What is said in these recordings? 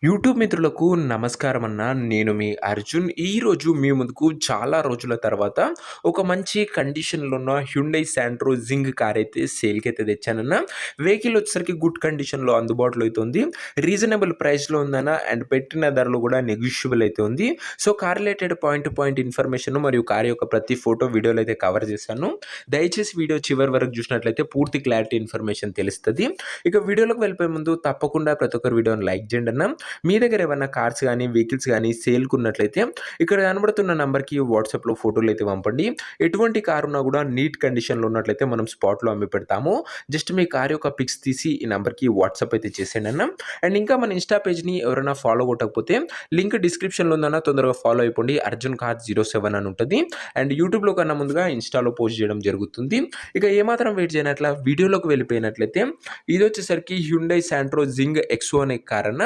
YouTube మిత్రులకు నమస్కారం అన్న. నేను మీ అర్జున్. ఈరోజు మీ ముందుకు చాలా రోజుల తర్వాత ఒక మంచి కండిషన్‌లో ఉన్న హ్యుండై శాంట్రో జింగ్ కార్ అయితే సేల్‌కైతే తెచ్చానన్న. వెహికల్ వచ్చేసరికి గుడ్ కండిషన్‌లో అందుబాటులో అయితే ఉంది. రీజనబుల్ ప్రైస్‌లో ఉందన్న. అండ్ పెట్టిన ధరలు కూడా నెగోషియబుల్ అయితే ఉంది. So car related point to point information మరియు కార్ యొక్క ప్రతి ఫోటో వీడియోలో అయితే కవర్ చేశాను. దయచేసి వీడియో చివరి వరకు చూసినట్లయితే పూర్తి క్లారిటీ ఇన్ఫర్మేషన్ తెలుస్తది. ఇక వీడియోలోకి వెళ్ళిపోయే ముందు తప్పకుండా ప్రతి ఒక్కరు వీడియోని లైక్ చేయండి అన్న. మీ దగ్గర ఏమన్నా కార్స్ గానీ, వెహికల్స్ గానీ సేల్‌కున్నట్లయితే ఇక్కడ కనబడుతున్న నంబర్‌కి వాట్సాప్‌లో ఫోటోలైతే పంపండి. ఎటువంటి కార్ ఉన్నా కూడా నీట్ కండిషన్‌లో ఉన్నట్లయితే మనం స్పాట్‌లో అమ్మి పెడతాము. జస్ట్ మీ కార్ యొక్క పిక్స్ తీసి ఈ నంబర్‌కి వాట్సాప్ అయితే చేసేయండి అన్న. అండ్ ఇంకా మన ఇన్‌స్టా పేజ్‌ని ఎవరైనా ఫాలో కొట్టకపోతే లింక్ డిస్క్రిప్షన్‌లో ఉందన్న, తొందరగా ఫాలో అయిపోండి. అర్జున్ కార్ 07 అని ఉంటది. అండ్ యూట్యూబ్‌లో కన్నా ముందుగా ఇన్‌స్టాలో పోస్ట్ చేయడం జరుగుతుంది. ఇక ఏమాత్రం వెయిట్ చేయనట్ల వీడియోలోకి వెళ్ళిపోయినట్లయితే ఇదొచ్చేసరికి హ్యుండై శాంట్రో జింగ్ ఎక్సో అనే కార్ అన్న.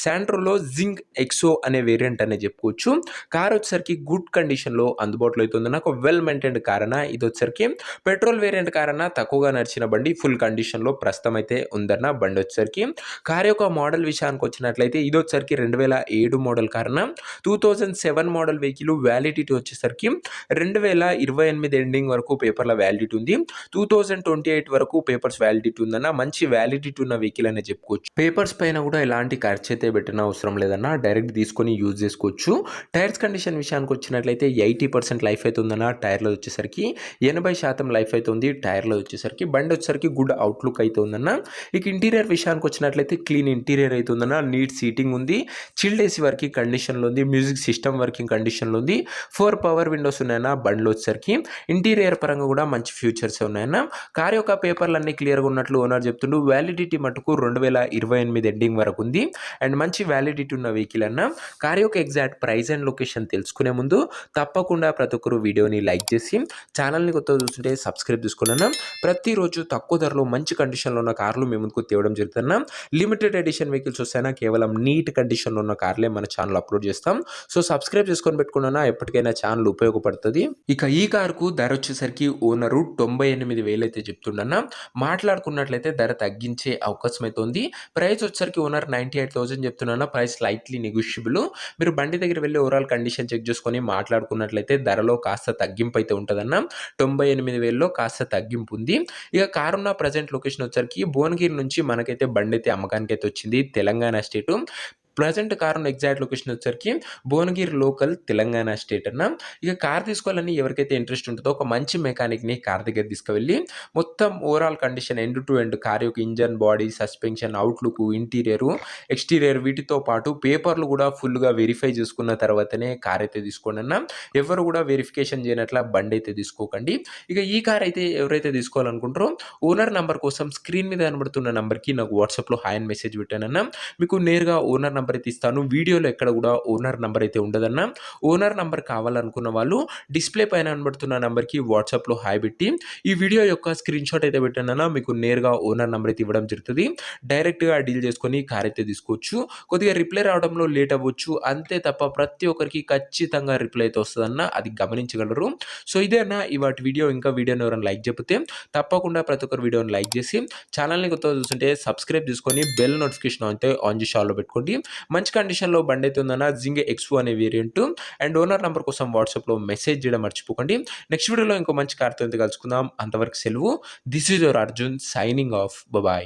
శాంట్రోలో జింగ్ ఎక్సో అనే వేరియంట్ అనే చెప్పుకోవచ్చు. కార్ వచ్చేసరికి గుడ్ కండిషన్‌లో అందుబాటులో అయితే ఉంది. నాకు వెల్ మెయింటైన్డ్ కార్ అన్న. ఇది వచ్చేసరికి పెట్రోల్ వేరియంట్ కార్ అన్న. తక్కువగా నడిచిన బండి ఫుల్ కండిషన్‌లో ప్రస్తుతం అయితే ఉందన్న. బండి వచ్చేసరికి కార్ యొక్క మోడల్ విషయానికి వచ్చినట్లయితే ఇది వచ్చేసరికి 2007 మోడల్ కార్ అన్న. 2007 మోడల్ వెహికల్ వ్యాలిడిటీ వచ్చేసరికి 2028 ఎండింగ్ వరకు పేపర్ల వ్యాలిడిటీ ఉంది. 2028 వరకు పేపర్స్ వ్యాలిడిటీ ఉందన్న. మంచి వ్యాలిడిటీ ఉన్న వెహికల్ అనే చెప్పుకోవచ్చు. పేపర్స్ పైన కూడా ఎలాంటి ఖర్చు అయితే పెట్టిన అవసరం లేదన్న. డైరెక్ట్ తీసుకొని యూజ్ చేసుకోవచ్చు. టైర్స్ కండిషన్ విషయానికి వచ్చినట్లయితే 80% లైఫ్ అయితే ఉందన్న. టైర్లో వచ్చేసరికి 80% లైఫ్ అయితే ఉంది. టైర్లో వచ్చేసరికి బండి వచ్చేసరికి గుడ్ అవుట్లుక్ అయితే ఉందన్న. ఇక ఇంటీరియర్ విషయానికి వచ్చినట్లయితే క్లీన్ ఇంటీరియర్ అయితే ఉందన్న. నీట్ సీటింగ్ ఉంది. చిల్డ్ ఏసీ వర్కింగ్ కండిషన్లో ఉంది. మ్యూజిక్ సిస్టమ్ వర్కింగ్ కండిషన్లో ఉంది. 4 పవర్ విండోస్ ఉన్నాయన్న. బండిలో వచ్చేసరికి ఇంటీరియర్ పరంగా కూడా మంచి ఫ్యూచర్స్ ఉన్నాయన్న. కార్ యొక్క పేపర్లు అన్ని క్లియర్గా ఉన్నట్లు ఓనర్ చెప్తుండు. వ్యాలిడిటీ మటుకు 2028 ఎండింగ్ వరకు ఉంది. అండ్ మంచి వ్యాలిడిటీ ఉన్న వెహికల్ అన్న. కార్ యొక్క ఎగ్జాక్ట్ ప్రైస్ అండ్ లొకేషన్ తెలుసుకునే ముందు తప్పకుండా ప్రతి ఒక్కరు వీడియోని లైక్ చేసి ఛానల్ని కొత్తగా చూస్తుంటే సబ్స్క్రైబ్ చేసుకున్న. ప్రతిరోజు తక్కువ ధరలో మంచి కండిషన్లో ఉన్న కార్లు మీ ముందుకు తేవడం జరుగుతున్న. లిమిటెడ్ ఎడిషన్ వెహికల్స్ వస్తాయినా కేవలం నీట్ కండిషన్లో ఉన్న కార్లే మన ఛానల్ అప్లోడ్ చేస్తాం. సో సబ్స్క్రైబ్ చేసుకొని పెట్టుకున్నా ఎప్పటికైనా ఛానల్ ఉపయోగపడుతుంది. ఇక ఈ కార్కు ధర వచ్చేసరికి ఓనరు 98,000 అయితే చెప్తుండన్న. మాట్లాడుకున్నట్లయితే ధర తగ్గించే అవకాశం అయితే ఉంది. ప్రైస్ వచ్చేసరికి ఓనర్ 98,000 చెప్తున్నా. Price slightly negotiable. మీరు బండి దగ్గర వెళ్ళి ఓవరాల్ కండిషన్ చెక్ చేసుకొని మాట్లాడుకున్నట్లయితే ధరలో కాస్త తగ్గింపు అయితే ఉంటుందన్న. 98,000లో కాస్త తగ్గింపు ఉంది. ఇక కారు ఉన్న ప్రజెంట్ లొకేషన్ వచ్చేసరికి భువనగిరి నుంచి మనకైతే బండి అయితే అమ్మకానికి అయితే వచ్చింది. తెలంగాణ స్టేటు. ప్రజెంట్ కార్ ఉన్న ఎగ్జాక్ట్ లొకేషన్ వచ్చేసరికి భువనగిరి లోకల్ తెలంగాణ స్టేట్ అన్న. ఇక కార్ తీసుకోవాలని ఎవరికైతే ఇంట్రెస్ట్ ఉంటుందో ఒక మంచి మెకానిక్ని కార్ దగ్గర తీసుకువెళ్ళి మొత్తం overall condition end to end car యొక్క engine, body, suspension, outlook, interior, exterior వీటితో పాటు పేపర్లు కూడా ఫుల్గా వెరిఫై చేసుకున్న తర్వాతనే కార్ అయితే తీసుకోండి అన్న. ఎవరు కూడా వెరిఫికేషన్ చేయనట్ల బండి అయితే తీసుకోకండి. ఇక ఈ కార్ అయితే ఎవరైతే తీసుకోవాలనుకుంటారో ఓనర్ నంబర్ కోసం స్క్రీన్ మీద కనబడుతున్న నంబర్కి నాకు వాట్సాప్లో హాయ్ అని మెసేజ్ పెట్టానన్న. మీకు నేరుగా ఓనర్ నంబర్ అయితే ఇస్తాను. వీడియోలో ఎక్కడ కూడా ఓనర్ నంబర్ అయితే ఉండదన్న. ఓనర్ నంబర్ కావాలనుకున్న వాళ్ళు డిస్ప్లే పైన కనబడుతున్న నంబర్కి వాట్సాప్లో హాయ్ పెట్టి ఈ వీడియో యొక్క స్క్రీన్ షాట్ అయితే పెట్టానన్న. మీకు నేరుగా ఓనర్ నంబర్ అయితే ఇవ్వడం జరుగుతుంది. డైరెక్ట్గా డీల్ చేసుకొని కార్ అయితే తీసుకోవచ్చు. కొద్దిగా రిప్లై రావడంలో లేట్ అవ్వచ్చు, అంతే తప్ప ప్రతి ఒక్కరికి ఖచ్చితంగా రిప్లై అయితే వస్తుందన్న. అది గమనించగలరు. సో ఇదే అన్న ఇవాటి వీడియో. ఇంకా వీడియోని ఎవరైనా లైక్ చెప్తే తప్పకుండా ప్రతి ఒక్కరు వీడియోని లైక్ చేసి ఛానల్ని కొత్తగా చూస్తుంటే సబ్స్క్రైబ్ చేసుకొని బెల్ నోటిఫికేషన్ అయితే ఆన్ చేసి ఆల్లో పెట్టుకోండి. మంచి కండిషన్లో బండి అయితే ఉందన్న. జింగ్ ఎక్స్ఓ అనే వేరియంట్. అండ్ ఓనర్ నంబర్ కోసం వాట్సాప్లో మెసేజ్ చేయడం మర్చిపోకండి. నెక్స్ట్ వీడియోలో ఇంకో మంచి కార్తో కలుసుకుందాం. అంతవరకు సెలవు. This is your Arjun signing off. Bye.